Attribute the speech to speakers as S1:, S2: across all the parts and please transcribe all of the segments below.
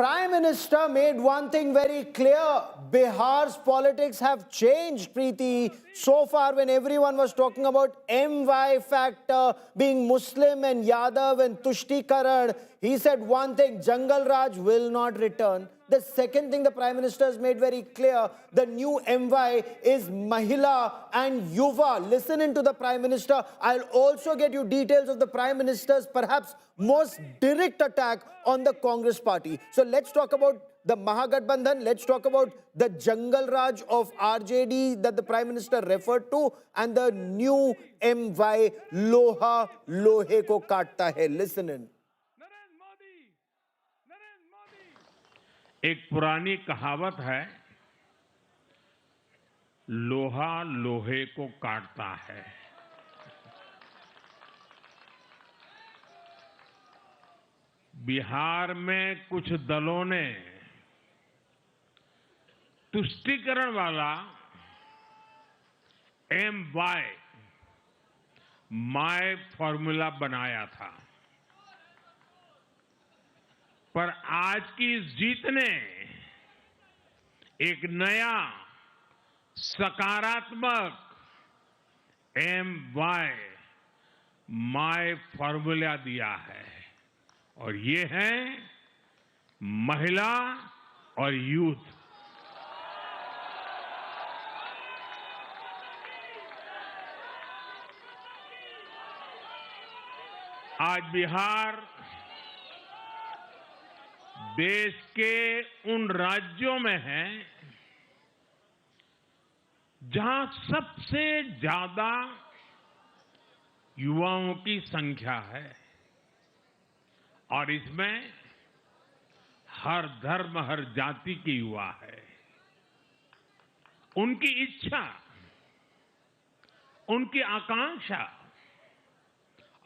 S1: Prime Minister made one thing very clear. Bihar's politics have changed, Preeti. So far, when everyone was talking about MY factor, being Muslim and Yadav and Tushtikaran, he said one thing, Jangal Raj will not return. The second thing the Prime Minister has made very clear, the new MY is Mahila and Yuva. Listen into the Prime Minister. I'll also get you details of the Prime Minister's perhaps most direct attack on the Congress party. So let's talk about the Mahagathbandhan. Let's talk about the Jangal Raj of RJD that the Prime Minister referred to and the new MY Loha Lohe ko kaatta hai. Listen in.
S2: एक पुरानी कहावत है, लोहा लोहे को काटता है। बिहार में कुछ दलों ने तुष्टीकरण वाला MY माय फॉर्मूला बनाया था, पर आज की इस जीत ने एक नया सकारात्मक MY माय फॉर्मूला दिया है और ये है महिला और यूथ। आज बिहार देश के उन राज्यों में है जहां सबसे ज्यादा युवाओं की संख्या है और इसमें हर धर्म हर जाति के युवा है। उनकी इच्छा, उनकी आकांक्षा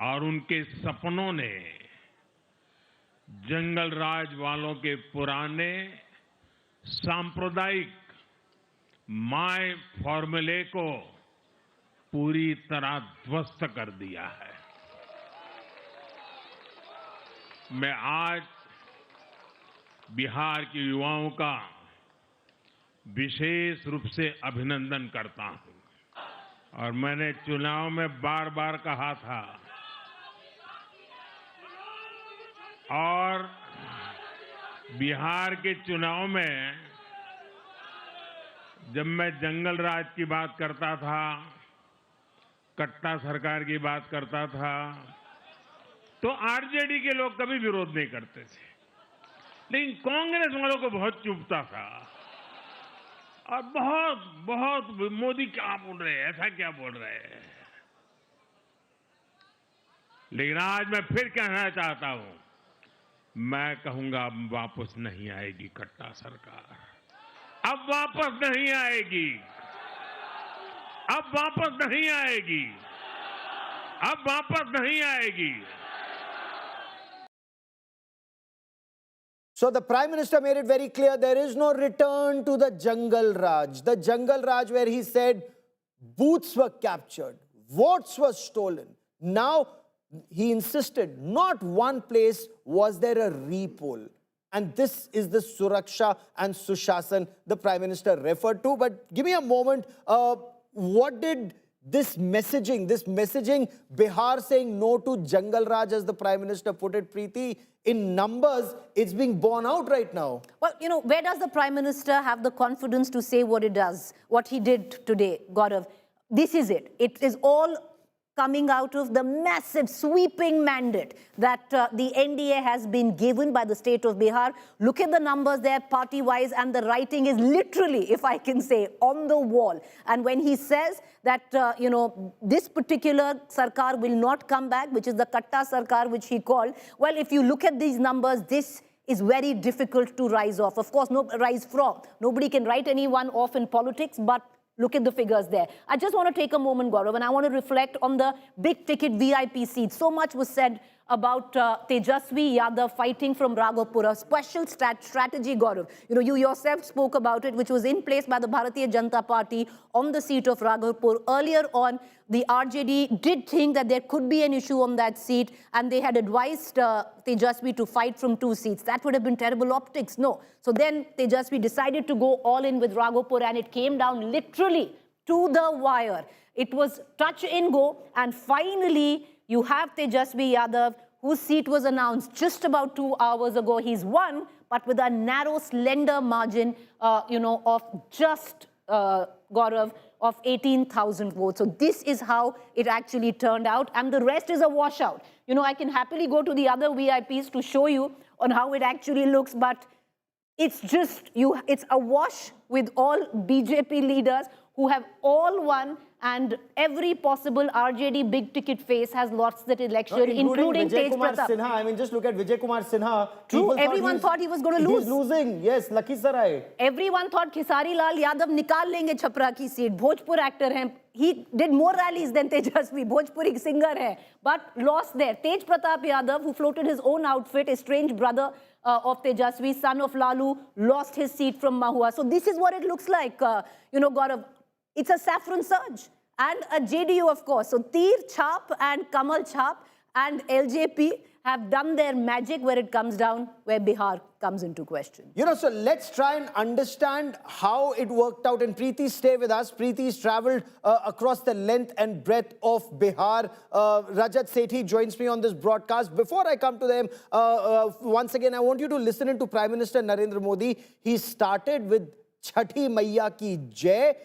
S2: और उनके सपनों ने जंगल राज वालों के पुराने सांप्रदायिक माय फॉर्मूले को पूरी तरह ध्वस्त कर दिया है। मैं आज बिहार के युवाओं का विशेष रूप से अभिनंदन करता हूं और मैंने चुनाव में बार बार कहा था और बिहार के चुनाव में जब मैं जंगल राज की बात करता था, कट्टा सरकार की बात करता था, तो आरजेडी के लोग कभी विरोध नहीं करते थे, लेकिन कांग्रेस वालों को बहुत चुभता था और बहुत मोदी क्या बोल रहे हैं, ऐसा क्या बोल रहे हैं। लेकिन आज मैं फिर कहना चाहता हूं, मैं कहूंगा अब वापस नहीं आएगी कट्टा सरकार, अब वापस नहीं आएगी, अब वापस नहीं आएगी, अब वापस नहीं आएगी।
S1: So the Prime Minister made it very clear there is no return to the Jangal Raj. The Jangal Raj where he said booths were captured, votes were stolen. Now he insisted not one place was there a repoll. And this is the Suraksha and Sushasan the Prime Minister referred to. But give me a moment. What did this messaging, Bihar saying no to Jangal Raj as the Prime Minister put it, Preeti, in numbers, it's being borne out right now.
S3: Well, you know, where does the Prime Minister have the confidence to say what he did today, Gaurav? This is it. It is all coming out of the massive sweeping mandate that the NDA has been given by the state of Bihar. Look at the numbers there party-wise, and the writing is literally, if I can say, on the wall. And when he says that, you know, this particular sarkar will not come back, which is the Katta sarkar, which he called, well, if you look at these numbers, this is very difficult to rise off. Of course, rise from. Nobody can write anyone off in politics, but look at the figures there. I just want to take a moment, Gaurav, and I want to reflect on the big-ticket VIP seats. So much was said about Tejasvi Yadav fighting from Raghopur, a special strategy, Gaurav. You yourself spoke about it, which was in place by the Bharatiya Janata Party on the seat of Raghopur. Earlier on, the RJD did think that there could be an issue on that seat, and they had advised Tejasvi to fight from 2 seats. That would have been terrible optics. No. So then Tejasvi decided to go all in with Raghopur, and it came down literally to the wire. It was touch and go, and finally, you have Tejasvi Yadav, whose seat was announced just about 2 hours ago. He's won, but with a narrow, slender margin, of just, Gaurav, of 18,000 votes. So this is how it actually turned out, and the rest is a washout. I can happily go to the other VIPs to show you on how it actually looks, but it's just, it's a wash with all BJP leaders who have all won, and every possible RJD big ticket face has lost that election, including
S1: Vijay
S3: Tej
S1: Kumar
S3: Pratap.
S1: Sinha. I mean, just look at Vijay Kumar Sinha.
S3: True, everyone thought he was going to lose.
S1: He's losing, yes, Lakhisarai.
S3: Everyone thought Khesari Lal Yadav nikal lenge Chhapra ki seat. Bhojpur actor hai. He did more rallies than Tejasvi. Bhojpuri singer hai, but lost there. Tej Pratap Yadav, who floated his own outfit, estranged brother of Tejasvi, son of Lalu, lost his seat from Mahua. So this is what it looks like, Gaurav. It's a saffron surge and a JDU, of course. So Tir Chhap and Kamal Chhap and LJP have done their magic where it comes down, where Bihar comes into question.
S1: So let's try and understand how it worked out. And Preeti, stay with us. Preeti's traveled across the length and breadth of Bihar. Rajat Sethi joins me on this broadcast. Before I come to them, once again, I want you to listen in to Prime Minister Narendra Modi. He started with Chhathi Maiya ki Jai.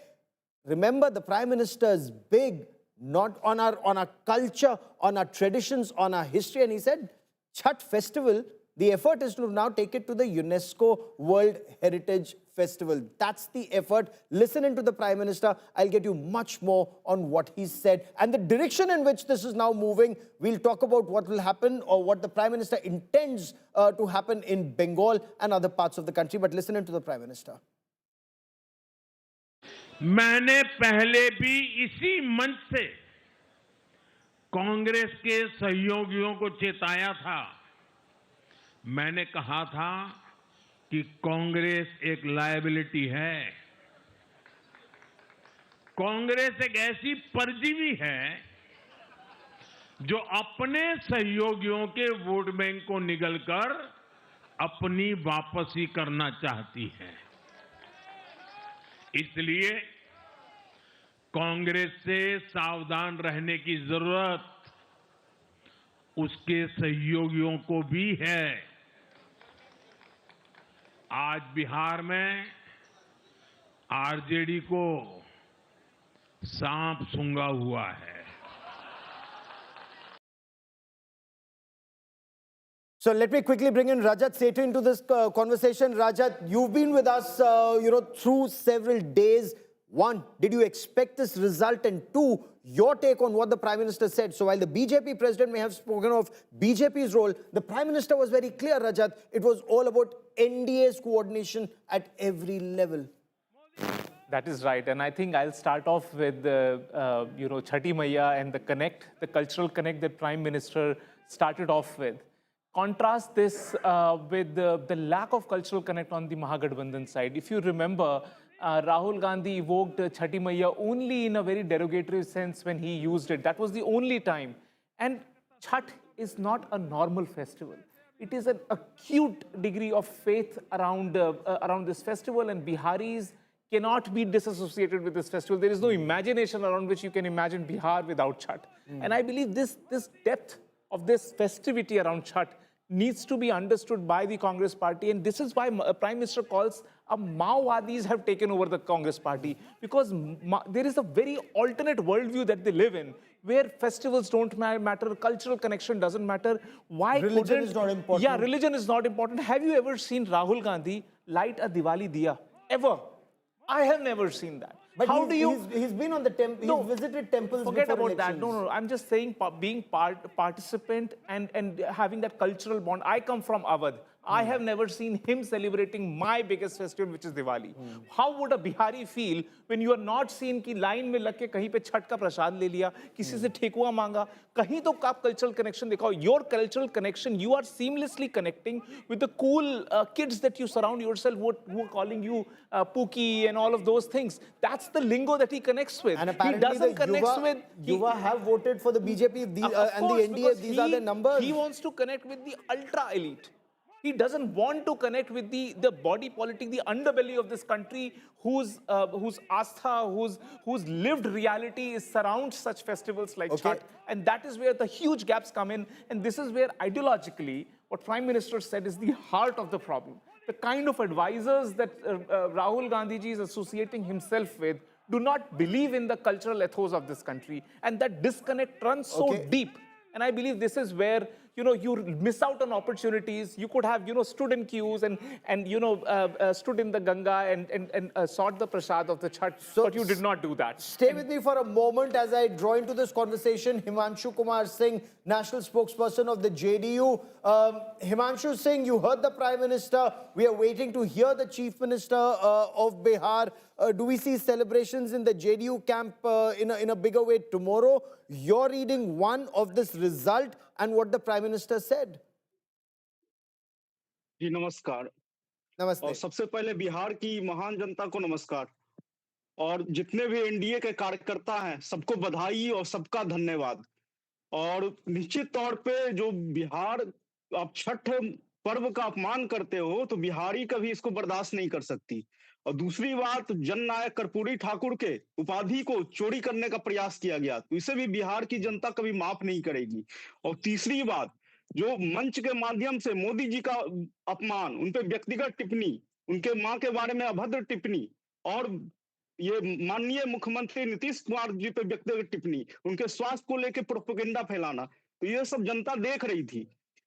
S1: Remember, the Prime Minister's big, not on our culture, on our traditions, on our history. And he said, Chhath festival, the effort is to now take it to the UNESCO World Heritage Festival. That's the effort. Listen into the Prime Minister. I'll get you much more on what he said and the direction in which this is now moving. We'll talk about what will happen or what the Prime Minister intends to happen in Bengal and other parts of the country. But listen into the Prime Minister.
S2: मैंने पहले भी इसी मंच से कांग्रेस के सहयोगियों को चेताया था। मैंने कहा था कि कांग्रेस एक लायबिलिटी है। कांग्रेस एक ऐसी परजीवी है जो अपने सहयोगियों के वोट बैंक को निगलकर अपनी वापसी करना चाहती है। इसलिए कांग्रेस से सावधान रहने की जरूरत उसके सहयोगियों को भी है। आज बिहार में आरजेडी को सांप सूंघा हुआ है।
S1: So let me quickly bring in Rajat Sethi into this conversation. Rajat, you've been with us, through several days. One, did you expect this result? And two, your take on what the Prime Minister said. So while the BJP president may have spoken of BJP's role, the Prime Minister was very clear, Rajat. It was all about NDA's coordination at every level.
S4: That is right. And I think I'll start off with, Chhathi Maiya and the connect, the cultural connect that Prime Minister started off with. Contrast this with the lack of cultural connect on the Mahagathbandhan side. If you remember, Rahul Gandhi evoked Chhathi Maiya only in a very derogatory sense when he used it. That was the only time. And Chhath is not a normal festival. It is an acute degree of faith around this festival, and Biharis cannot be disassociated with this festival. There is no imagination around which you can imagine Bihar without Chhath. And I believe this depth of this festivity around Chhath needs to be understood by the Congress party, and this is why Prime Minister calls Maowadis have taken over the Congress party, because there is a very alternate worldview that they live in, where festivals don't matter, cultural connection doesn't matter. Why
S1: religion is not important?
S4: Yeah, religion is not important. Have you ever seen Rahul Gandhi light a Diwali diya? Ever? I have never seen that.
S1: But
S4: how do you?
S1: He's been on the temple.
S4: No,
S1: he's visited temples.
S4: Forget
S1: before
S4: about
S1: elections.
S4: that. No. I'm just saying being participant and having that cultural bond. I come from Awadh. I have never seen him celebrating my biggest festival, which is Diwali. How would a Bihari feel when you are not seen कि line में लग के कहीं पे छठ का प्रसाद ले लिया, किसी से ठेकुआ मांगा, कहीं तो आप cultural connection दिखाओ. Your cultural connection, you are seamlessly connecting with the cool kids that you surround yourself, who are calling you Pookie and all of those things. That's the lingo that he connects with.
S1: And
S4: He
S1: apparently
S4: doesn't
S1: the
S4: connect with
S1: Yuva have voted for the BJP
S4: Of
S1: and
S4: course,
S1: the NDA.
S4: because
S1: These are the numbers.
S4: He wants to connect with the ultra elite. He doesn't want to connect with the body politic, the underbelly of this country, whose astha, whose lived reality is surrounds such festivals like
S1: Okay.
S4: Chhath. And that is where the huge gaps come in. And this is where ideologically, what Prime Minister said is the heart of the problem. The kind of advisors that Rahul Gandhi ji is associating himself with do not believe in the cultural ethos of this country. And that disconnect runs so
S1: Okay.
S4: deep. And I believe this is where, you miss out on opportunities. You could have, stood in queues and stood in the Ganga and sought the prasad of the Chhath, but you did not do that.
S1: Stay with me for a moment as I draw into this conversation Himanshu Kumar Singh, national spokesperson of the JDU. Himanshu Singh, you heard the Prime Minister. We are waiting to hear the Chief Minister of Bihar. Do we see celebrations in the JDU camp in a bigger way tomorrow? You're reading one of this result and what the Prime Minister said.
S5: जी नमस्कार।
S1: Namaste.
S5: और सबसे पहले बिहार की महान जनता को नमस्कार और जितने भी एनडीए के कार्यकर्ता हैं सबको बधाई और सबका धन्यवाद। और निश्चित तौर पे जो बिहार आप छठ पर्व का अपमान करते हो तो बिहारी कभी इसको बर्दाश्त नहीं कर सकती। और दूसरी बात, जननायक कर्पूरी ठाकुर के उपाधि को चोरी करने का प्रयास किया गया तो इसे भी बिहार की जनता कभी माफ नहीं करेगी। और तीसरी बात, जो मंच के माध्यम से मोदी जी का अपमान, उन पे व्यक्तिगत टिप्पणी, उनके मां के बारे में अभद्र टिप्पणी और ये माननीय मुख्यमंत्री नीतीश कुमार जी पे व्यक्तिगत टिप्पणी, उनके स्वास्थ्य को लेकर प्रोपेगेंडा फैलाना, तो ये सब जनता देख रही थी।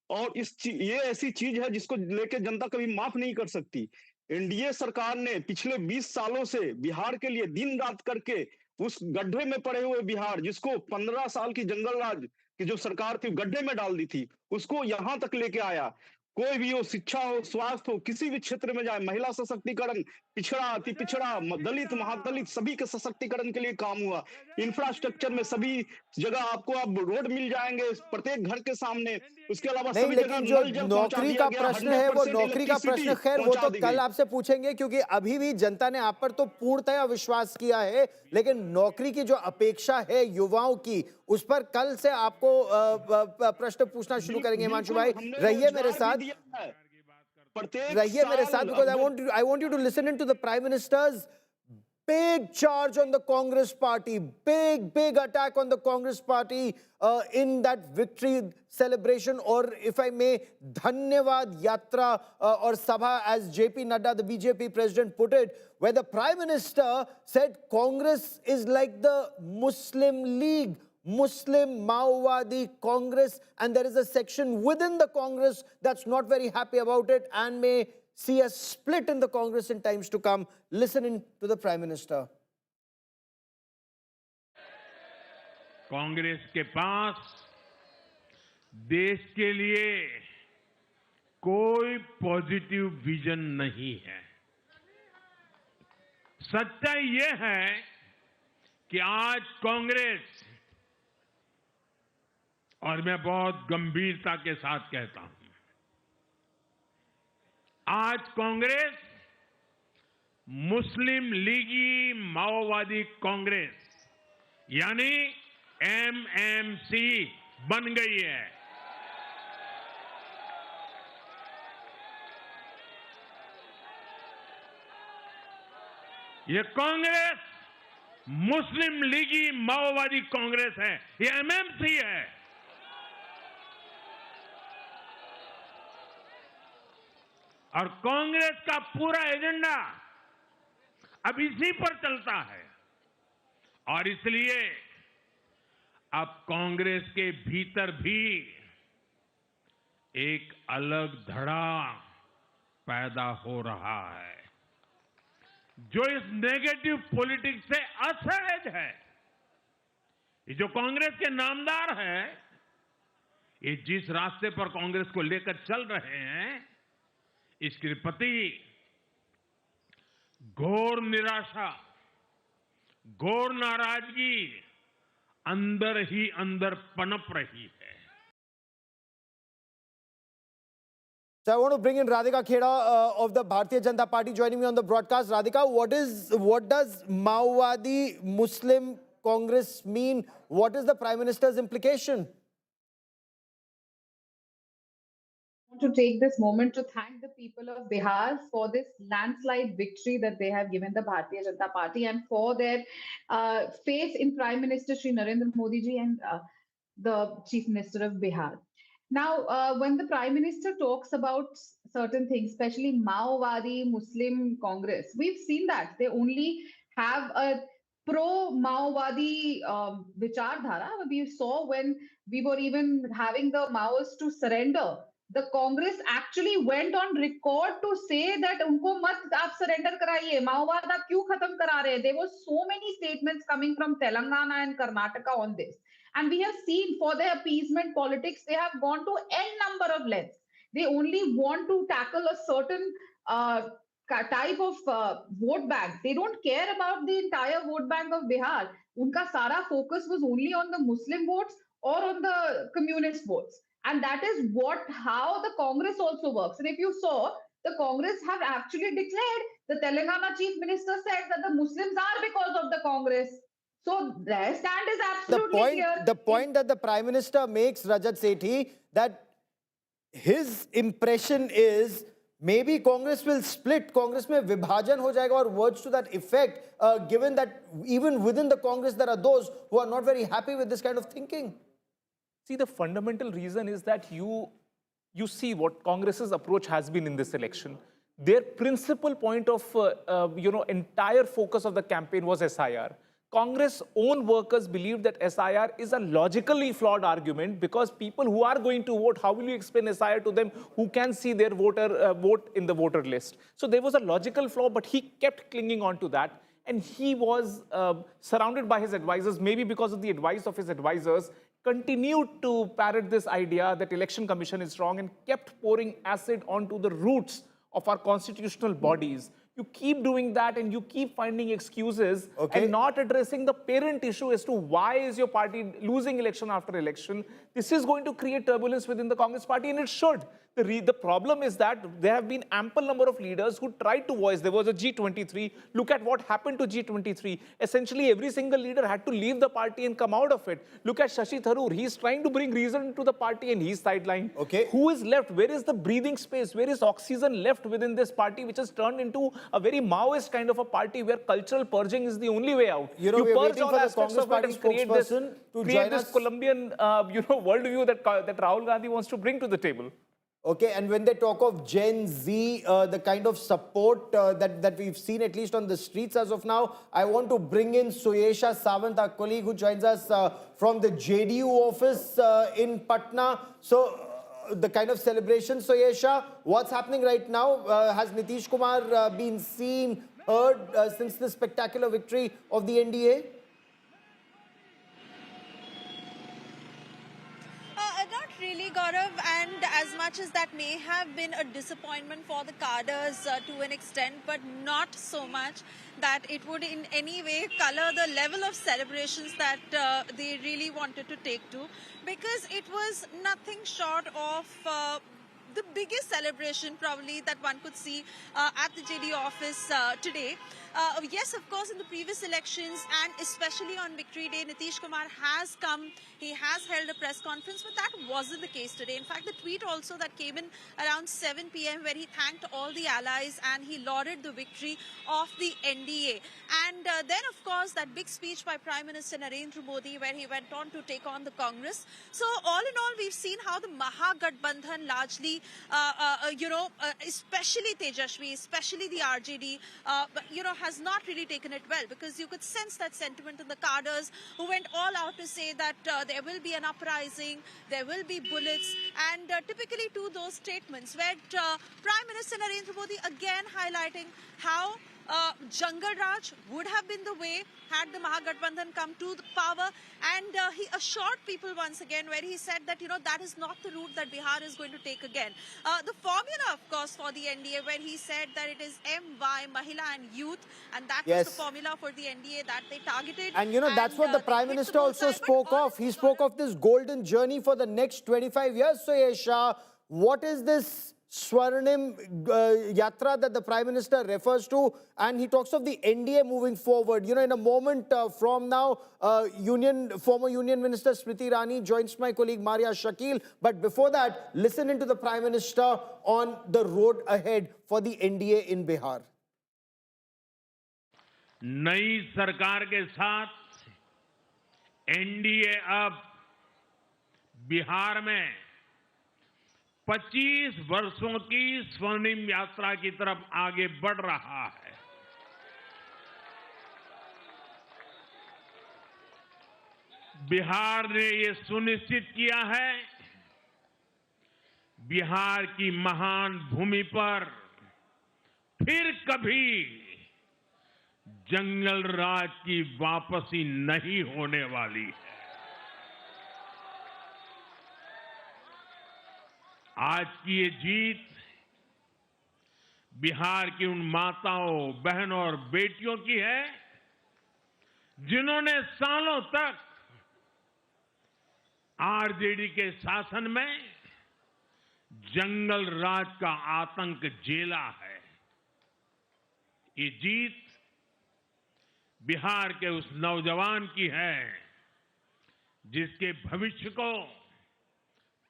S5: और ये ऐसी चीज है जिसको लेकर जनता कभी माफ नहीं कर सकती। एनडीए सरकार ने पिछले 20 सालों से बिहार के लिए दिन रात करके उस गड्ढे में पड़े हुए बिहार, जिसको 15 साल की जंगल राज की जो सरकार थी गड्ढे में डाल दी थी, उसको यहां तक लेके आया। कोई भी हो, शिक्षा हो, स्वास्थ्य हो, किसी भी क्षेत्र में जाए, महिला सशक्तिकरण, पिछड़ा, अति पिछड़ा, दलित, महादलित, सभी के सशक्तिकरण के लिए काम हुआ। इंफ्रास्ट्रक्चर में सभी जगह आपको अब रोड मिल जाएंगे प्रत्येक घर के सामने। उसके अलावा
S1: नहीं,
S5: सभी जगह
S1: लेकिन जो
S5: नल जल पहुंचा
S1: नौकरी
S5: दिया
S1: का
S5: गया,
S1: प्रश्न है वो
S5: 100%
S1: नौकरी का प्रश्न
S5: इलेक्ट्रिसिटी
S1: खैर वो
S5: पहुंचा
S1: तो
S5: दी
S1: कल
S5: गई।
S1: आपसे पूछेंगे क्योंकि अभी भी जनता ने आप पर तो पूर्णतया विश्वास किया है, लेकिन नौकरी की जो अपेक्षा है युवाओं की उस पर कल से आपको प्रश्न पूछना शुरू करेंगे। हिमांशु भाई रहिए मेरे साथ, because I want you to listen into the Prime Minister's big charge on the Congress party, big attack on the Congress party in that victory celebration, or if I may, Dhanyavad Yatra or Sabha, as JP Nadda, the BJP president, put it, where the Prime Minister said Congress is like the Muslim League, Muslim Maowadi Congress, and there is a section within the Congress that's not very happy about it and may see a split in the Congress in times to come. Listen in to the Prime Minister.
S2: Congress के पास देश के लिए कोई positive vision नहीं है। सच्चाई ये है कि आज कांग्रेस, और मैं बहुत गंभीरता के साथ कहता हूं, आज कांग्रेस मुस्लिम लीगी माओवादी कांग्रेस यानी एमएमसी बन गई है। ये कांग्रेस मुस्लिम लीगी माओवादी कांग्रेस है, ये एमएमसी है। और कांग्रेस का पूरा एजेंडा अब इसी पर चलता है और इसलिए अब कांग्रेस के भीतर भी एक अलग धड़ा पैदा हो रहा है जो इस नेगेटिव पॉलिटिक्स से असहज है। ये जो कांग्रेस के नामदार हैं, ये जिस रास्ते पर कांग्रेस को लेकर चल रहे हैं, इसके प्रति घोर निराशा, घोर नाराजगी अंदर ही अंदर पनप रही है।
S1: So I want to bring in Radhika Kheda of the Bharatiya Janata Party joining me on the broadcast. Radhika, what does Maowadi Muslim Congress mean? What is the Prime Minister's implication?
S6: To take this moment to thank the people of Bihar for this landslide victory that they have given the Bharatiya Janata Party and for their faith in Prime Minister Shri Narendra Modi ji and the Chief Minister of Bihar. Now, when the Prime Minister talks about certain things, especially Maowadi Muslim Congress, we've seen that they only have a pro-Maowadi vichardhara. We saw when we were even having the Maoists to surrender, the Congress actually went on record to say that unko mat aap surrender karaiye, Maowad aap kyun khatam kara rahe? There were so many statements coming from Telangana and Karnataka on this. And we have seen for their appeasement politics, they have gone to n number of lengths. They only want to tackle a certain type of vote bank. They don't care about the entire vote bank of Bihar. Unka sara focus was only on the Muslim votes or on the communist votes. And that is how the Congress also works. And if you saw, the Congress have actually declared, the Telangana Chief Minister said that the Muslims are because of the Congress. So their stand is absolutely clear.
S1: The point that the Prime Minister makes, Rajat Sethi, that his impression is maybe Congress will split, Congress mein vibhajan ho jayega or words to that effect, given that even within the Congress there are those who are not very happy with this kind of thinking.
S4: See, the fundamental reason is that you see what Congress's approach has been in this election. Their principal point of, entire focus of the campaign was SIR. Congress own workers believe that SIR is a logically flawed argument because people who are going to vote, how will you explain SIR to them who can see their vote in the voter list? So there was a logical flaw, but he kept clinging on to that. And he was surrounded by his advisors, maybe because of the advice of his advisors, continued to parrot this idea that election commission is wrong and kept pouring acid onto the roots of our constitutional bodies. You keep doing that and you keep finding excuses and not addressing the parent issue as to why is your party losing election after election. This is going to create turbulence within the Congress party, and it should. The problem is that there have been ample number of leaders who tried to voice. There was a G23. Look at what happened to G23. Essentially, every single leader had to leave the party and come out of it. Look at Shashi Tharoor. He's trying to bring reason to the party and he's sidelined. Who is left? Where is the breathing space? Where is oxygen left within this party, which has turned into a very Maoist kind of a party where cultural purging is the only way out?
S1: You
S4: purge all aspects of it and create this Colombian worldview that Rahul Gandhi wants to bring to the table.
S1: Okay, and when they talk of Gen Z, the kind of support that we've seen, at least on the streets as of now, I want to bring in Suyesha Sawant, our colleague who joins us from the JDU office in Patna. So, the kind of celebration, Suyesha, what's happening right now? Has Nitish Kumar been seen, heard since the spectacular victory of the NDA?
S7: Not really, Gaurav, and as much as that may have been a disappointment for the cadres to an extent, but not so much that it would in any way color the level of celebrations that they really wanted to take to, because it was nothing short of the biggest celebration probably that one could see at the JD office today. Yes, of course, in the previous elections and especially on Victory Day, Nitish Kumar has come, he has held a press conference, but that wasn't the case today. In fact, the tweet also that came in around 7 p.m. where he thanked all the allies and he lauded the victory of the NDA. And then, of course, that big speech by Prime Minister Narendra Modi where he went on to take on the Congress. So all in all, we've seen how the Mahagathbandhan largely, especially Tejashwi, especially the RJD, has not really taken it well, because you could sense that sentiment in the cadres who went all out to say that there will be an uprising, there will be bullets, and typically to those statements where Prime Minister Narendra Modi again highlighting how Jungle Raj would have been the way had the Mahagathbandhan come to the power. And he assured people once again, where he said that, that is not the route that Bihar is going to take again. The formula, of course, for the NDA, where he said that it is MY, Mahila and Youth, and that was the
S1: Yes.
S7: formula for the NDA that they targeted.
S1: And that's what the
S7: they
S1: Prime
S7: hit
S1: Minister also
S7: bullseye. But
S1: spoke of. He spoke of this golden journey for the next 25 years. So, Yesha, what is this Swarnim Yatra that the Prime Minister refers to? And he talks of the NDA moving forward. In a moment from now, former Union Minister Smriti Irani joins my colleague Maria Shakil. But before that, listen into the Prime Minister on the road ahead for the NDA in Bihar.
S2: नई सरकार के साथ NDA अब बिहार में 25 वर्षों की स्वर्णिम यात्रा की तरफ आगे बढ़ रहा है। बिहार ने ये सुनिश्चित किया है, बिहार की महान भूमि पर फिर कभी जंगल राज की वापसी नहीं होने वाली है। आज की ये जीत बिहार की उन माताओं, बहनों और बेटियों की है जिन्होंने सालों तक आरजेडी के शासन में जंगल राज का आतंक झेला है। ये जीत बिहार के उस नौजवान की है जिसके भविष्य को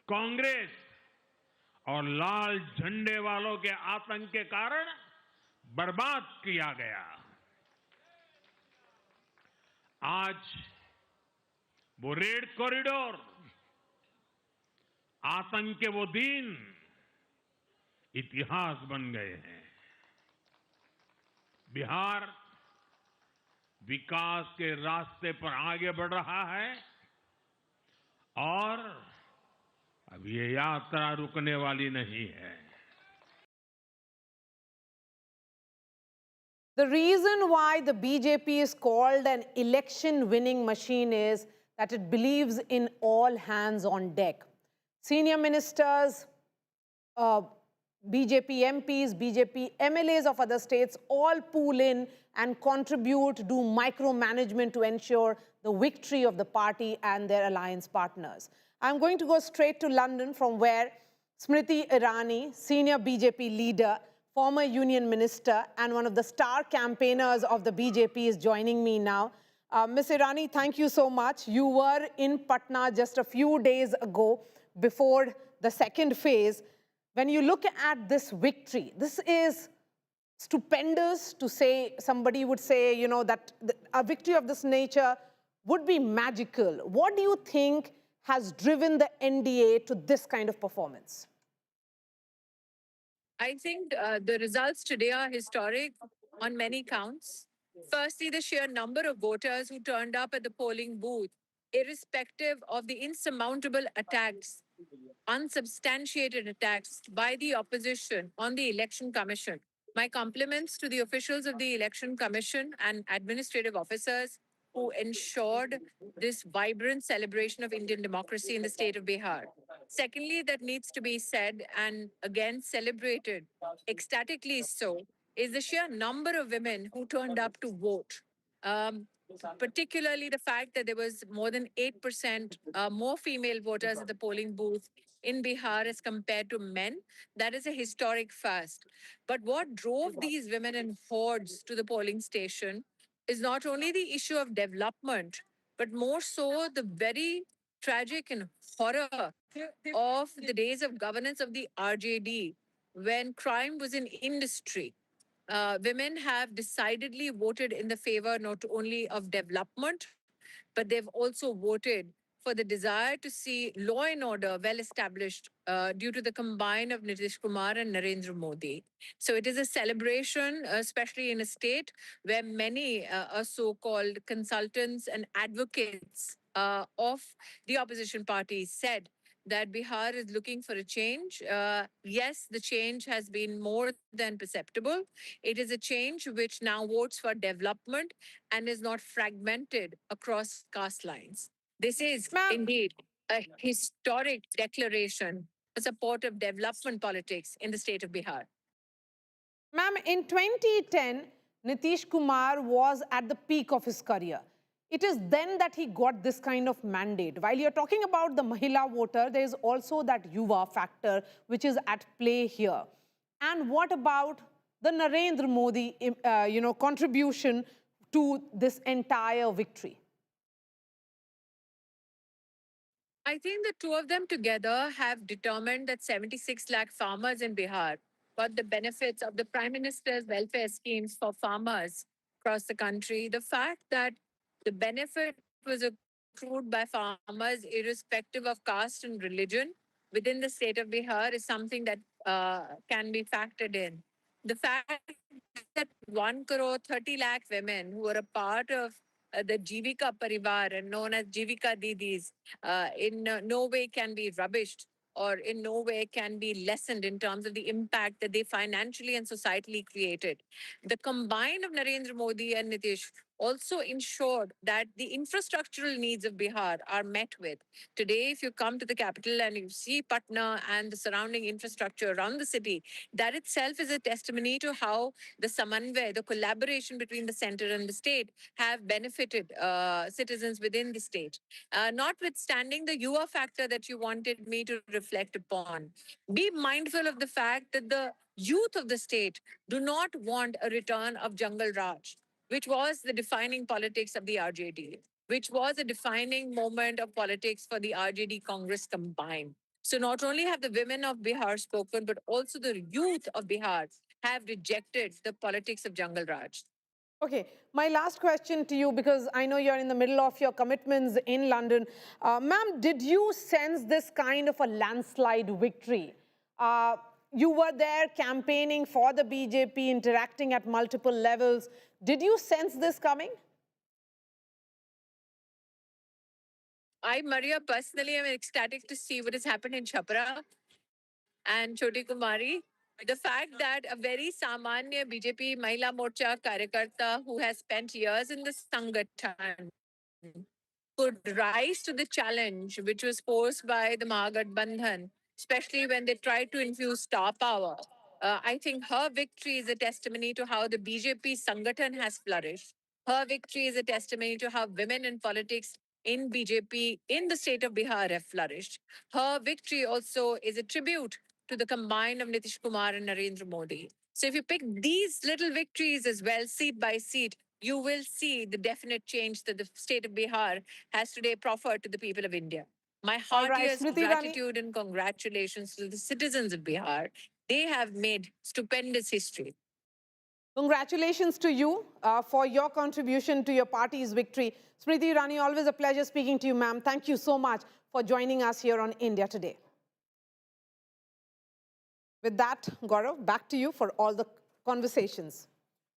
S2: कांग्रेस और लाल झंडे वालों के आतंक के कारण बर्बाद किया गया। आज वो रेड कॉरिडोर, आतंक के वो दिन इतिहास बन गए हैं। बिहार विकास के रास्ते पर आगे बढ़ रहा है और अब ये यात्रा रुकने वाली नहीं है।
S8: The reason why the BJP is called an election-winning machine is that it believes in all hands on deck. Senior ministers, BJP MPs, BJP MLAs of other states all pool in and contribute, do micromanagement to ensure the victory of the party and their alliance partners. I'm going to go straight to London, from where Smriti Irani, senior BJP leader, former union minister, and one of the star campaigners of the BJP is joining me now. Ms. Irani, thank you so much. You were in Patna just a few days ago before the second phase. When you look at this victory, this is stupendous to say. Somebody would say, that a victory of this nature would be magical. What do you think has driven the NDA to this kind of performance?
S9: I think the results today are historic on many counts. Firstly, the sheer number of voters who turned up at the polling booth, irrespective of the insurmountable attacks, unsubstantiated attacks by the opposition on the Election Commission. My compliments to the officials of the Election Commission and administrative officers who ensured this vibrant celebration of Indian democracy in the state of Bihar. Secondly, that needs to be said and again celebrated, ecstatically so, is the sheer number of women who turned up to vote. Particularly the fact that there was more than 8% more female voters at the polling booth in Bihar as compared to men. That is a historic first. But what drove these women in hordes to the polling station is not only the issue of development, but more so the very tragic and horror of the days of governance of the RJD, when crime was an industry. Women have decidedly voted in the favor not only of development, but they've also voted for the desire to see law and order well established due to the combine of Nitish Kumar and Narendra Modi. So it is a celebration, especially in a state where many are so-called consultants and advocates of the opposition parties said that Bihar is looking for a change. Yes, the change has been more than perceptible. It is a change which now votes for development and is not fragmented across caste lines. This is
S8: Ma'am,
S9: indeed a historic declaration for support of development politics in the state of Bihar.
S8: Ma'am, in 2010, Nitish Kumar was at the peak of his career. It is then that he got this kind of mandate. While you're talking about the Mahila voter, there is also that Yuva factor which is at play here. And what about the Narendra Modi, contribution to this entire victory?
S9: I think the two of them together have determined that 76 lakh farmers in Bihar got the benefits of the Prime Minister's welfare schemes for farmers across the country. The fact that the benefit was accrued by farmers irrespective of caste and religion within the state of Bihar is something that can be factored in. The fact that 1 crore 30 lakh women who are a part of the Jivika Parivar and known as Jivika Didis in no way can be rubbished or in no way can be lessened in terms of the impact that they financially and societally created. The combine of Narendra Modi and Nitish also ensured that the infrastructural needs of Bihar are met with. Today, if you come to the capital and you see Patna and the surrounding infrastructure around the city, that itself is a testimony to how the Samanvay, the collaboration between the center and the state, have benefited citizens within the state. Notwithstanding the Yuva factor that you wanted me to reflect upon, be mindful of the fact that the youth of the state do not want a return of Jungle Raj, which was the defining politics of the RJD, which was a defining moment of politics for the RJD Congress combined. So not only have the women of Bihar spoken, but also the youth of Bihar have rejected the politics of Jungle Raj.
S8: Okay, my last question to you, because I know you're in the middle of your commitments in London. Ma'am, did you sense this kind of a landslide victory? You were there campaigning for the BJP, interacting at multiple levels. Did you sense this coming?
S9: Maria, personally, am ecstatic to see what has happened in Chhapra and Choti Kumari. The fact that a very Samanya BJP Mahila Morcha Karyakarta who has spent years in the Sangathan could rise to the challenge which was posed by the Mahagathbandhan, especially when they tried to infuse star power. I think her victory is a testimony to how the BJP Sangathan has flourished. Her victory is a testimony to how women in politics in BJP in the state of Bihar have flourished. Her victory also is a tribute to the combine of Nitish Kumar and Narendra Modi. So if you pick these little victories as well, seat by seat, you will see the definite change that the state of Bihar has today proffered to the people of India. My heartiest
S8: Smriti Irani.
S9: gratitude and congratulations to the citizens of Bihar. They have made stupendous history.
S8: Congratulations to you for your contribution to your party's victory. Smriti Irani, always a pleasure speaking to you, ma'am. Thank you so much for joining us here on India Today. With that, Gaurav, back to you for all the conversations.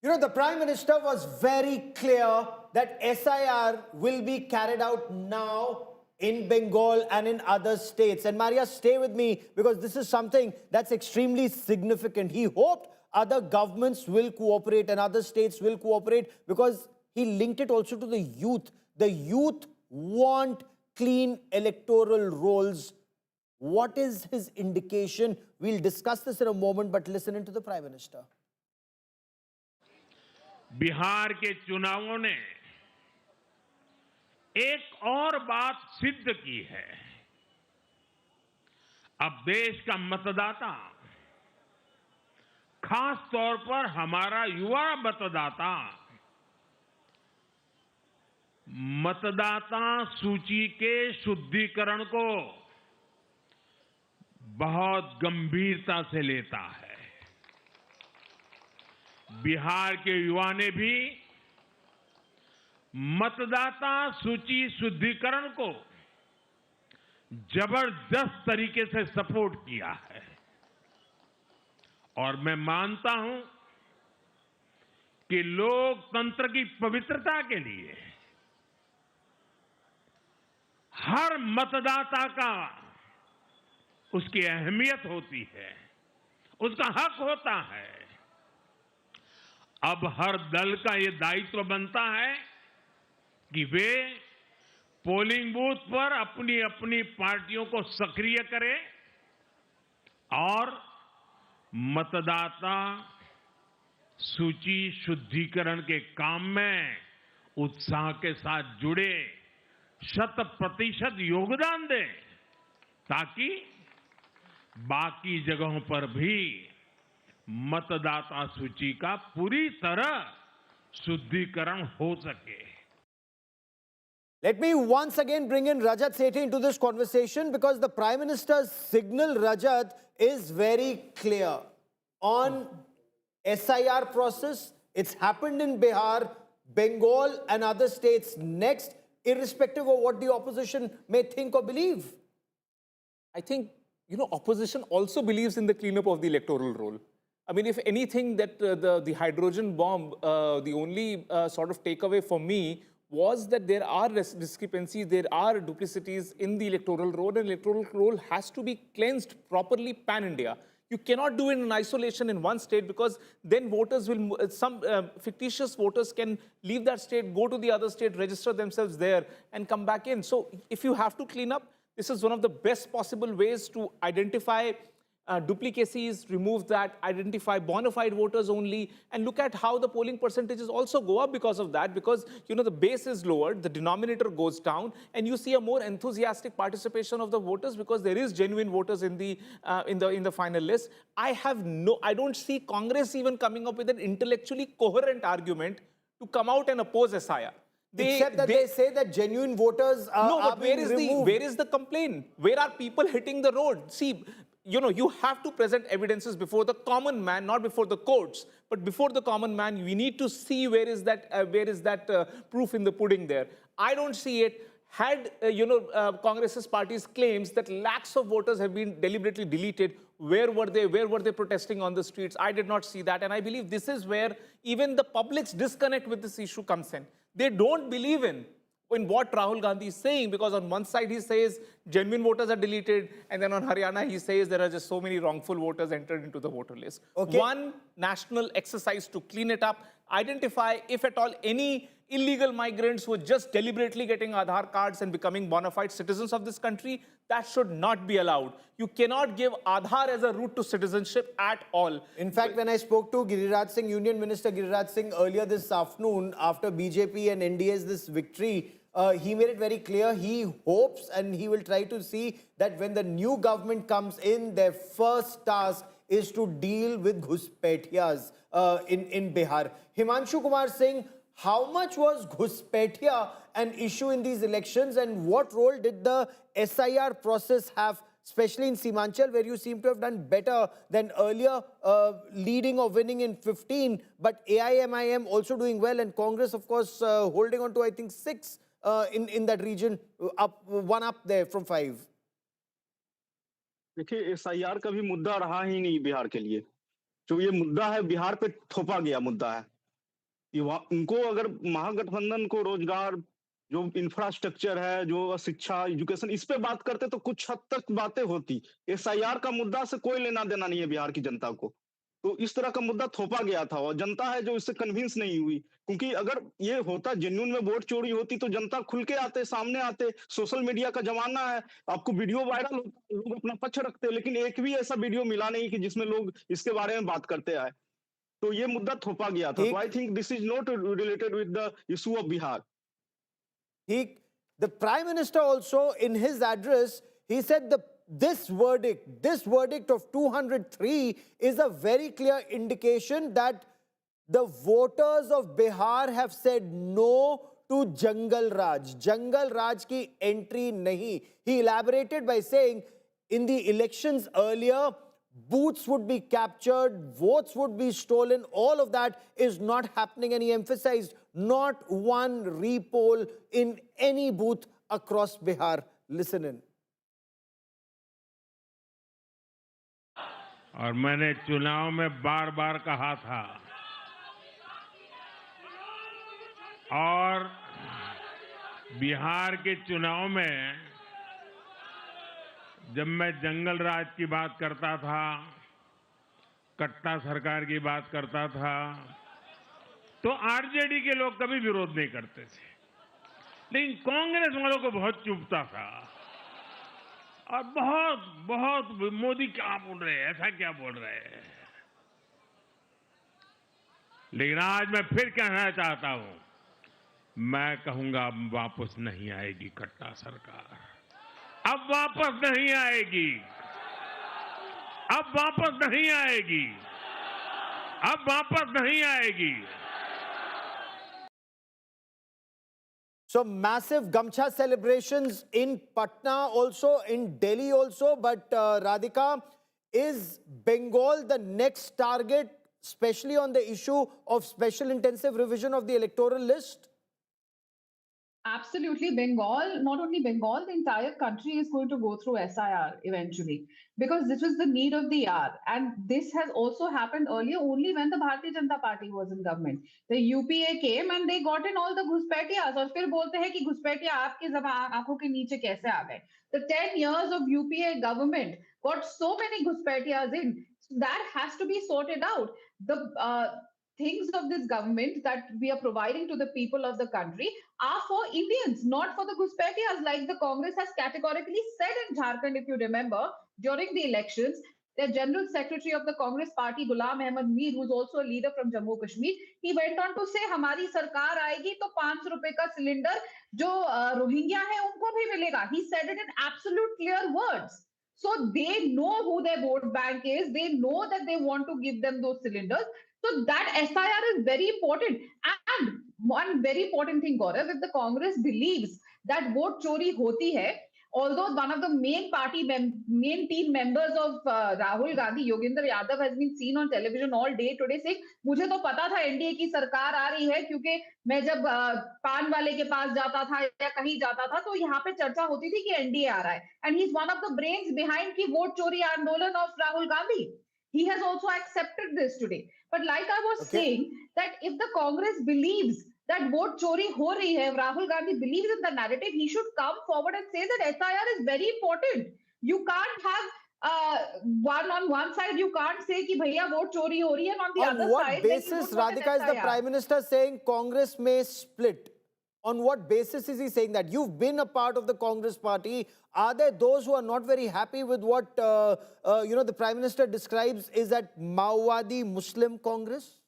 S1: You know, the Prime Minister was very clear that SIR will be carried out now in Bengal and in other states. And Maria, stay with me because this is something that's extremely significant. He hoped other governments will cooperate and other states will cooperate because he linked it also to the youth. The youth want clean electoral rolls. What is his indication? We'll discuss this in a moment, but listen into the Prime Minister.
S2: Bihar के चुनावों ने एक और बात सिद्ध की है। अब देश का मतदाता, खास तौर पर हमारा युवा मतदाता, मतदाता सूची के शुद्धिकरण को बहुत गंभीरता से लेता है। बिहार के युवा ने भी मतदाता सूची शुद्धिकरण को जबरदस्त तरीके से सपोर्ट किया है और मैं मानता हूं कि लोकतंत्र की पवित्रता के लिए हर मतदाता का उसकी अहमियत होती है, उसका हक होता है। अब हर दल का ये दायित्व बनता है कि वे पोलिंग बूथ पर अपनी अपनी पार्टियों को सक्रिय करें और मतदाता सूची शुद्धिकरण के काम में उत्साह के साथ जुड़े, 100% योगदान दें, ताकि बाकी जगहों पर भी मतदाता सूची का पूरी तरह शुद्धिकरण हो सके।
S1: Let me once again bring in Rajat Sethi into this conversation because the Prime Minister's signal, Rajat, is very clear. On SIR process, it's happened in Bihar, Bengal and other states next, irrespective of what the opposition may think or believe.
S4: I think, opposition also believes in the cleanup of the electoral roll. I mean, if anything, that the hydrogen bomb, the only sort of takeaway for me was that there are discrepancies, there are duplicities in the electoral roll, and electoral roll has to be cleansed properly pan-India. You cannot do it in isolation in one state, because then voters will, some fictitious voters can leave that state, go to the other state, register themselves there, and come back in. So if you have to clean up, this is one of the best possible ways to identify duplicacies, remove that, identify bona fide voters only, and look at how the polling percentages also go up because of that, because the base is lowered, the denominator goes down, and you see a more enthusiastic participation of the voters because there is genuine voters in the final list. I don't see Congress even coming up with an intellectually coherent argument to come out and oppose SIR.
S1: Except that they say that genuine voters are being removed.
S4: Where is the complaint? Where are people hitting the road? See, you have to present evidences before the common man, not before the courts, but before the common man. We need to see where is that proof in the pudding there. I don't see it. Had Congress's party's claims that lakhs of voters have been deliberately deleted, where were they? Where were they protesting on the streets? I did not see that, and I believe this is where even the public's disconnect with this issue comes in. They don't believe in what Rahul Gandhi is saying, because on one side he says genuine voters are deleted, and then on Haryana he says there are just so many wrongful voters entered into the voter list.
S1: Okay.
S4: One national exercise to clean it up, identify, if at all, any illegal migrants who are just deliberately getting Aadhaar cards and becoming bona fide citizens of this country. That should not be allowed. You cannot give Aadhaar as a route to citizenship at all.
S1: In fact, when I spoke to Giriraj Singh, Union Minister Giriraj Singh, earlier this afternoon, after BJP and NDA's this victory, he made it very clear he hopes and he will try to see that when the new government comes in, their first task is to deal with Ghuspetiyas in Bihar. Himanshu Kumar Singh, how much was Ghuspetiya an issue in these elections, and what role did the SIR process have, especially in Simanchal, where you seem to have done better than earlier, leading or winning in 15, but AIMIM also doing well, and Congress, of course, holding on to, I think, 6 in that region, one up there from 5.
S5: देखिए, SIR का भी मुद्दा रहा ही नहीं बिहार के लिए। जो ये मुद्दा है, बिहार पे थोपा गया मुद्दा है। उनको अगर महागठबंधन को रोजगार, जो इंफ्रास्ट्रक्चर है, जो शिक्षा, एजुकेशन, इस पे बात करते तो कुछ हद तक बातें होती। SIR का मुद्दा से कोई लेना देना नहीं है बिहार की जनता को। तो इस तरह का मुद्दा थोपा गया था और जनता है जो इससे कन्विंस नहीं हुई, क्योंकि अगर ये होता जेन्युइन में वोट चोरी होती तो जनता खुल के आते, सामने आते। सोशल मीडिया का जमाना है, आपको वीडियो वायरल होता, लोग अपना पक्ष रखते, लेकिन एक भी ऐसा वीडियो मिला नहीं कि जिसमें लोग इसके बारे में बात करते आए। तो ये मुद्दा थोपा गया था। So I think this is not related with the issue of Bihar.
S1: The Prime Minister also, in his address, he said this verdict of 203 is a very clear indication that the voters of Bihar have said no to Jungle Raj. Jungle Raj ki entry nahi. He elaborated by saying, in the elections earlier, booths would be captured, votes would be stolen. All of that is not happening, and he emphasized not one repoll in any booth across Bihar. Listen in.
S2: और मैंने चुनाव में बार बार कहा था, और बिहार के चुनाव में जब मैं जंगल राज की बात करता था, कट्टा सरकार की बात करता था, तो आरजेडी के लोग कभी विरोध नहीं करते थे, लेकिन कांग्रेस वालों को बहुत चुभता था और बहुत बहुत मोदी क्या बोल रहे हैं, ऐसा क्या बोल रहे हैं। लेकिन आज मैं फिर कहना चाहता हूं, मैं कहूंगा अब वापस नहीं आएगी कट्टा सरकार, अब वापस नहीं आएगी, अब वापस नहीं आएगी, अब वापस नहीं आएगी।
S1: So massive Gamcha celebrations in Patna also, in Delhi also. But Radhika, is Bengal the next target, especially on the issue of special intensive revision of the electoral list?
S6: Absolutely. Bengal, not only Bengal, the entire country is going to go through SIR eventually, because this was the need of the hour. And this has also happened earlier only when the Bharatiya Janata Party was in government. The UPA came and they got in all the घुसपैठियाज और फिर बोलते हैं कि घुसपैठिया आपकी आंखों के नीचे कैसे आ गए. The 10 years of UPA government got so many घुसपैठियाज in. So that has to be sorted out. The things of this government that we are providing to the people of the country are for Indians, not for the Ghuspaitias, like the Congress has categorically said in Jharkhand, if you remember, during the elections. The General Secretary of the Congress Party, Ghulam Ahmad Mir, who's also a leader from Jammu Kashmir, he went on to say, "Hamari sarkar aayegi to 500 rupees ka cylinder jo Rohingya hai unko bhi milega." He said it in absolute clear words. So they know who their vote bank is. They know that they want to give them those cylinders. So that SIR is very important. And one very important thing, Gaurav, if the Congress believes that vote chori hoti hai, although one of the main team members of Rahul Gandhi, Yogendra Yadav, has been seen on television all day today saying, मुझे तो पता था NDA की सरकार आ रही है, क्योंकि मैं जब पान वाले के पास जाता था या कहीं जाता था तो यहाँ पे चर्चा होती थी कि एनडीए आ रहा है. And he's one of the brains behind की वोट चोरी आंदोलन of Rahul Gandhi. He has also accepted this today. But like I was saying, that if the Congress believes that vote chori ho rahi hai, if Rahul Gandhi believes in the narrative, he should come forward and say that SIR is very important. You can't have one on one side, you can't say ki bhaiya vote chori ho rahi hai, and on the
S1: On
S6: other
S1: what
S6: side,
S1: basis, Radhika, is the Prime Minister saying Congress may split? On what basis is he saying that? You've been a part of the Congress party. Are there those who are not very happy with what the Prime Minister describes is that Maowadi Muslim Congress?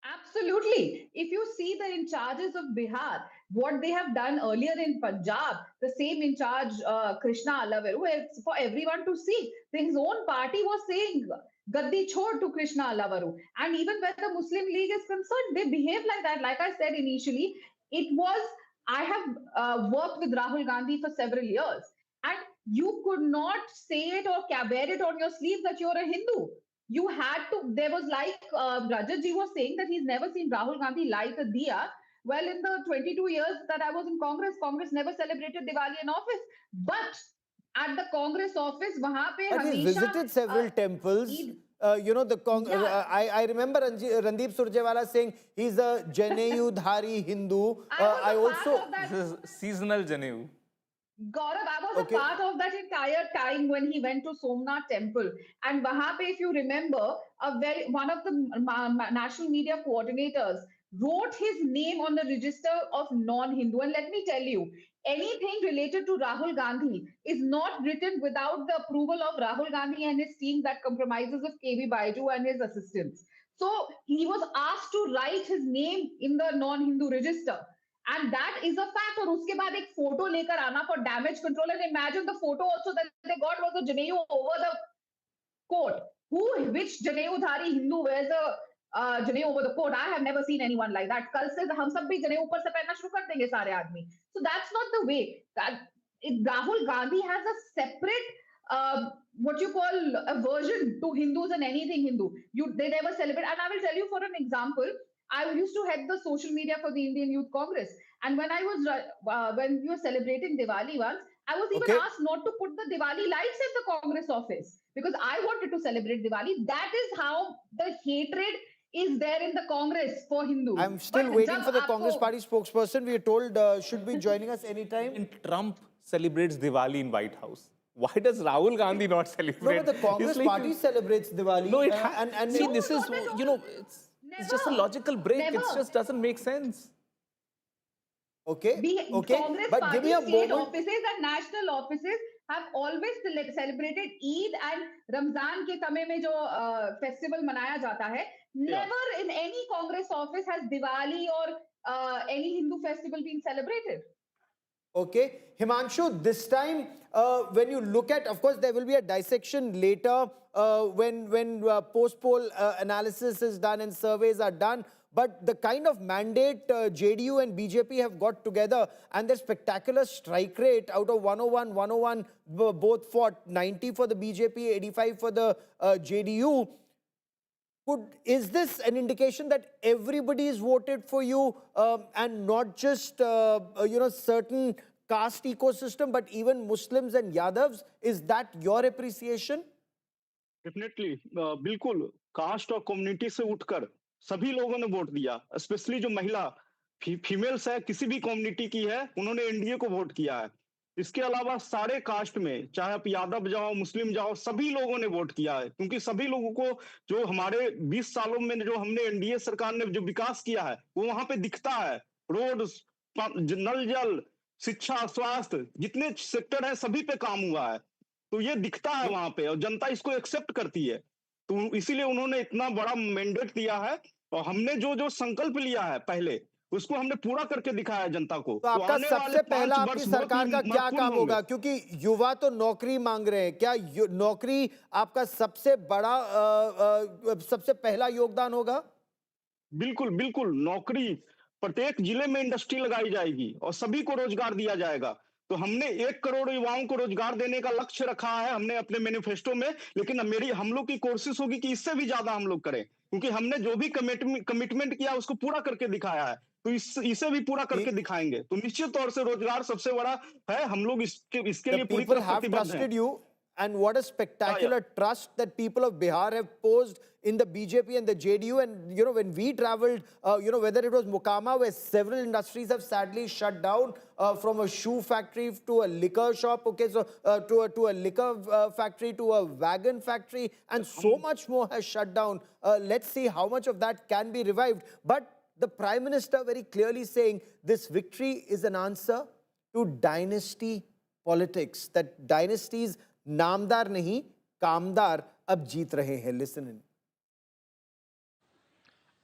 S6: Absolutely. If you see the in charges of Bihar, what they have done earlier in Punjab, the same in charge Krishna Alaveru, it's for everyone to see. His own party was saying Gaddi chhod to Krishna Alaveru. And even when the Muslim League is concerned, they behave like that. Like I said initially, I have worked with Rahul Gandhi for several years, and you could not say it or wear it on your sleeve that you're a Hindu. You had to, there was like Rajat ji was saying that he's never seen Rahul Gandhi light a diya. Well, in the 22 years that I was in Congress never celebrated Diwali in office. But at the Congress office, wahan pe
S1: But he's visited several temples. I remember Randeep Surjewala saying he's a Janeyu-dhari Hindu.
S4: This is seasonal Janeyu.
S6: Gaurav, I was a part of that entire time when he went to Somnath temple. And wahan pe, if you remember, one of the national media coordinators wrote his name on the register of non-Hindu. And let me tell you, anything related to Rahul Gandhi is not written without the approval of Rahul Gandhi and his team that compromises of KV Baiju and his assistants. So he was asked to write his name in the non-Hindu register. And that is a fact. और उसके बाद एक photo लेकर आना for damage control. And imagine the photo also that they got was a Janeyu over the coat. Which Janeyu-dhari Hindu wears a Janeyu over the coat? I have never seen anyone like that. कल से हम सब भी Janeyu ऊपर से पहनना शुरू कर देंगे सारे आदमी. So that's not the way. Rahul Gandhi has a separate what you call aversion to Hindus and anything Hindu. They never celebrate. And I will tell you for an example. I used to head the social media for the Indian Youth Congress. And when when we were celebrating Diwali once, I was even asked not to put the Diwali lights in the Congress office because I wanted to celebrate Diwali. That is how the hatred is there in the Congress for Hindus.
S1: I'm still waiting for the Congress party spokesperson. We are told should be joining us anytime.
S4: And Trump celebrates Diwali in White House. Why does Rahul Gandhi not
S1: No,
S4: celebrate?
S1: but the Congress
S4: It's like-
S1: party celebrates Diwali.
S4: No,
S1: and
S4: see,
S6: No,
S4: this is,
S6: not at
S4: you know,
S6: all.
S4: it's just a
S6: Never.
S4: logical break. It
S6: Never.
S4: just doesn't make sense.
S1: okay, okay.
S6: Congress
S1: But give
S6: party,
S1: me a
S6: state
S1: moment.
S6: offices and national offices have always celebrated Eid and Ramzan के समय में जो festival मनाया जाता है. Never in any Congress office has Diwali or any Hindu festival been celebrated.
S1: Okay, Himanshu, this time, when you look at, of course, there will be a dissection later when post-poll analysis is done and surveys are done. But the kind of mandate JDU and BJP have got together and their spectacular strike rate out of 101, both for 90 for the BJP, 85 for the JDU. Is this an indication that everybody is voted for you and not just certain caste ecosystem, but even Muslims and Yadavs? Is that your appreciation?
S5: Definitely बिल्कुल cast और community से उठकर सभी लोगों ने vote दिया, specially जो महिला फीमेल्स है, किसी भी कम्युनिटी की है, उन्होंने एनडीए को वोट किया है। इसके अलावा सारे कास्ट में, चाहे आप यादव जाओ, मुस्लिम जाओ, सभी लोगों ने वोट किया है, क्योंकि सभी लोगों को जो हमारे 20 सालों में जो हमने एनडीए सरकार ने जो विकास किया है, वो वहां पे दिखता है। रोड, नल जल, शिक्षा, स्वास्थ्य, जितने सेक्टर है सभी पे काम हुआ है, तो ये दिखता है वहां पे और जनता इसको एक्सेप्ट करती है। तो इसीलिए उन्होंने इतना बड़ा मैंडेट दिया है और हमने जो संकल्प लिया है पहले, उसको हमने पूरा करके दिखाया है जनता को।
S1: तो आपका
S5: आने वाले
S1: सबसे
S5: 5
S1: पहला आपकी
S5: वर्ष बहुत
S1: सरकार
S5: ही
S1: का क्या
S5: महत्वपूर्ण
S1: काम
S5: होंगे।
S1: होगा? क्योंकि युवा तो नौकरी मांग रहे हैं। क्या नौकरी आपका सबसे बड़ा सबसे पहला योगदान होगा?
S5: बिल्कुल बिल्कुल, नौकरी, प्रत्येक जिले में इंडस्ट्री लगाई जाएगी और सभी को रोजगार दिया जाएगा। तो हमने 1 करोड़ युवाओं को रोजगार देने का लक्ष्य रखा है हमने अपने मैनिफेस्टो में, लेकिन हम लोग की कोशिश होगी कि इससे भी ज्यादा हम लोग करें, क्योंकि हमने जो भी कमिटमेंट किया उसको पूरा करके दिखाया है, तो इसे भी पूरा करके दिखाएंगे। तो निश्चित तौर से रोजगार सबसे बड़ा है, हम लोग इसके लिए पूरी
S1: People
S5: तरह
S1: have
S5: प्रतिबद्ध हैं।
S1: trusted you, and what a spectacular trust that people of Bihar have posed in the BJP and the JDU. And when we traveled, whether it was Mokama, where several industries have sadly shut down, from a shoe factory to a liquor shop, okay, so to a liquor factory, to a wagon factory, and so much more has shut down. Let's see how much of that can be revived. But the Prime Minister very clearly saying this victory is an answer to dynasty politics, that dynasties नामदार नहीं, कामदार अब जीत रहे हैं। Listen in.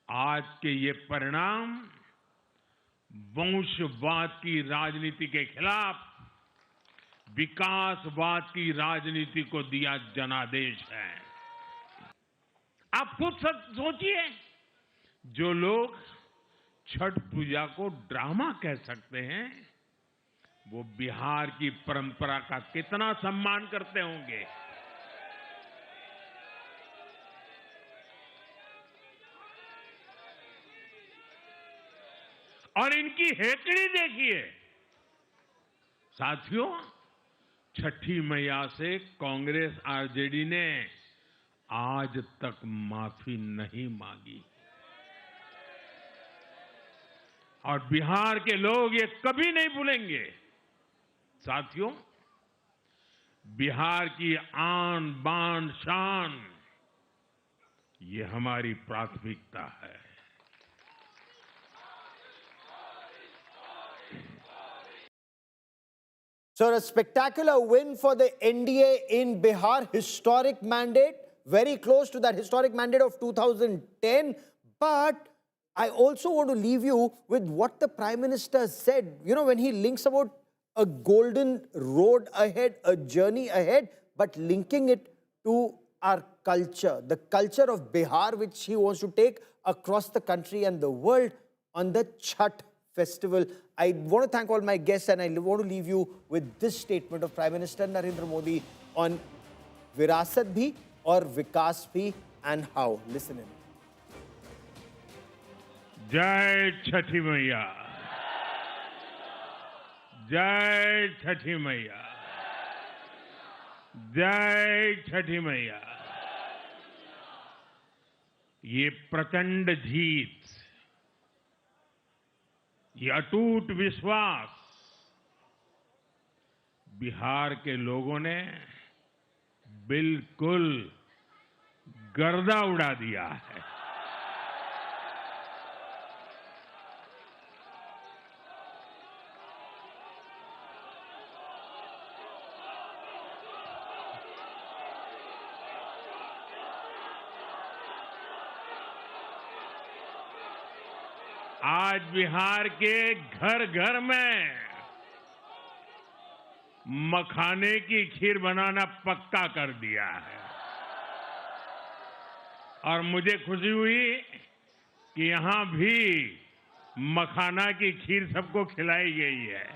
S2: आज के ये परिणाम वंशवाद की राजनीति के खिलाफ विकासवाद की राजनीति को दिया जनादेश है। आप खुद सोचिए, जो लोग छठ पूजा को ड्रामा कह सकते हैं, वो बिहार की परंपरा का कितना सम्मान करते होंगे। और इनकी हेकड़ी देखिए साथियों, छठी मैया से कांग्रेस आरजेडी ने आज तक माफी नहीं मांगी और बिहार के लोग ये कभी नहीं भूलेंगे। साथियों, बिहार की आन बान शान, ये हमारी प्राथमिकता है।
S1: So a spectacular win for the NDA in Bihar, historic mandate, very close to that historic mandate of 2010. But I also want to leave you with what the Prime Minister said, when he links about a golden road ahead, a journey ahead, but linking it to our culture, the culture of Bihar, which he wants to take across the country and the world on the Chhath festival. I want to thank all my guests, and I want to leave you with this statement of Prime Minister Narendra Modi on Virasat bhi aur Vikas bhi and how. Listen in.
S2: जय छठी मैया, जय छठी मैया, जय छठी मैया। ये प्रचंड जीत, ये अटूट विश्वास बिहार के लोगों ने बिल्कुल गर्दा उड़ा दिया है। आज बिहार के घर घर में मखाने की खीर बनाना पक्का कर दिया है और मुझे खुशी हुई कि यहां भी मखाना की खीर सबको खिलाई गई है।